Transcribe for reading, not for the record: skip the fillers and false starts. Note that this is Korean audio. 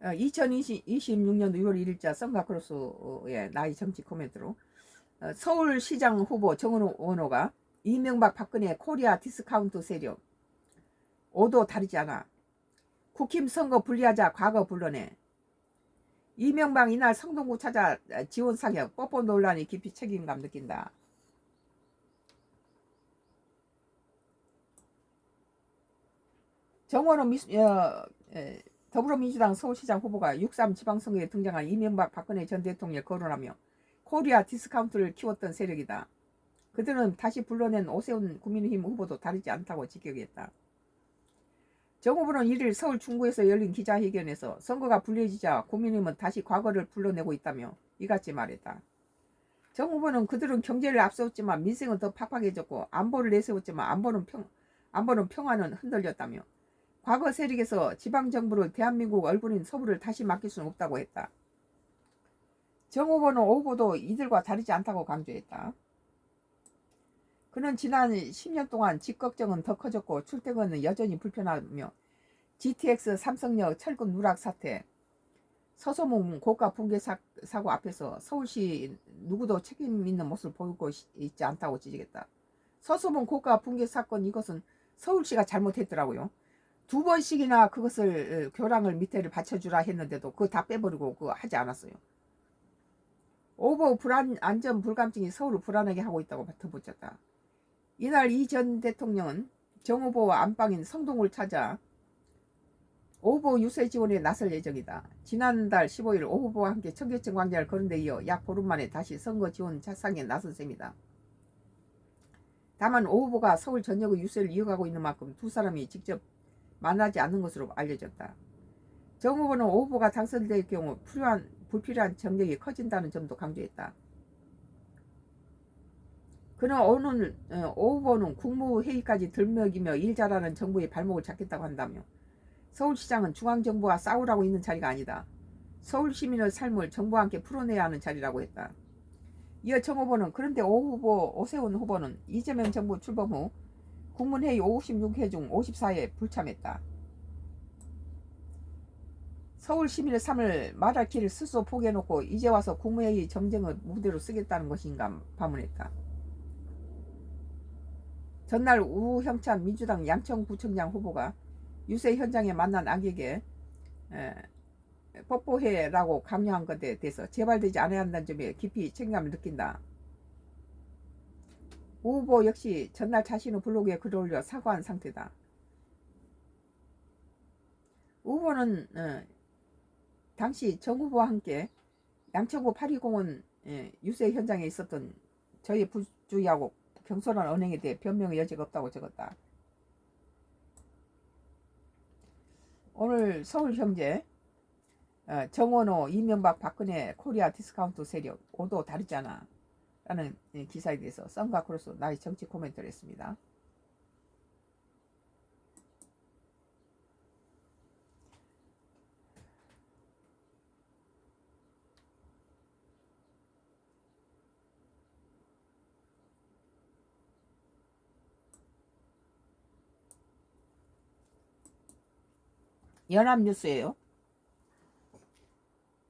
2026년 6월 1일자 썬가크로스의 나이 정치 코멘트로 서울시장 후보 정원호가 이명박 박근혜 코리아 디스카운트 세력 5도 다르지 않아. 국힘 선거 불리하자 과거 불러내. 이명박 이날 성동구 찾아 지원 사격 뽀뽀 논란이 깊이 책임감 느낀다. 정원호 더불어민주당 서울시장 후보가 6.3 지방선거에 등장한 이명박 박근혜 전 대통령을 거론하며 코리아 디스카운트를 키웠던 세력이다. 그들은 다시 불러낸 오세훈 국민의힘 후보도 다르지 않다고 직격했다. 정 후보는 1일 서울 중구에서 열린 기자회견에서 선거가 불리해지자 국민의힘은 다시 과거를 불러내고 있다며 이같이 말했다. 정 후보는 그들은 경제를 앞세웠지만 민생은 더 팍팍해졌고 안보를 내세웠지만 안보는 평화는 흔들렸다며 과거 세력에서 지방정부를 대한민국 얼굴인 서부를 다시 맡길 수는 없다고 했다. 정 후보는 오 후보도 이들과 다르지 않다고 강조했다. 그는 지난 10년 동안 집 걱정은 더 커졌고 출퇴근은 여전히 불편하며 GTX 삼성역 철근 누락 사태, 서소문 고가 붕괴 사고 앞에서 서울시 누구도 책임 있는 모습을 보이고 있지 않다고 지적했다. 서소문 고가 붕괴 사건 이것은 서울시가 잘못했더라고요. 2번씩이나 그것을 교량을 밑에를 받쳐주라 했는데도 그거 다 빼버리고 그거 하지 않았어요. 오버 안전 불감증이 서울을 불안하게 하고 있다고 덧붙였다. 이날 이 전 대통령은 정 후보와 안방인 성동구를 찾아 오 후보 유세 지원에 나설 예정이다. 지난달 15일 오 후보와 함께 청계천 광장을 걸은 데 이어 약 보름 만에 다시 선거 지원 차상에 나선 셈이다. 다만 오 후보가 서울 전역의 유세를 이어가고 있는 만큼 두 사람이 직접 만나지 않는 것으로 알려졌다. 정 후보는 오 후보가 당선될 경우 불필요한 정쟁이 커진다는 점도 강조했다. 그는 오늘 오 후보는 국무회의까지 들먹이며 일 잘하는 정부의 발목을 잡겠다고 한다며 서울시장은 중앙정부와 싸우라고 있는 자리가 아니다. 서울 시민의 삶을 정부와 함께 풀어내야 하는 자리라고 했다. 이어 정 후보는 그런데 오세훈 후보는 이재명 정부 출범 후 국문회의 56회 중 54회에 불참했다. 서울 시민의 삶을 말할 길을 스스로 포기해놓고 이제 와서 국무회의 정쟁을 무대로 쓰겠다는 것인가 반문했다. 전날 우형찬 민주당 양천구청장 후보가 유세 현장에 만난 악에게 뽀뽀해라고 강요한 것에 대해서 재발되지 않아야 한다는 점에 깊이 책임감을 느낀다. 우 후보 역시 전날 자신의 블로그에 글을 올려 사과한 상태다. 우 후보는 당시 정 후보와 함께 양천구 파리공원 유세 현장에 있었던 저의 부주의하고 경솔한 언행에 대해 변명의 여지가 없다고 적었다. 오늘 서울경제 정원호 이명박 박근혜 코리아 디스카운트 세력 5도 다르지 않아 라는 기사에 대해서 썬가크로스 나의 정치 코멘트를 했습니다. 연합뉴스예요.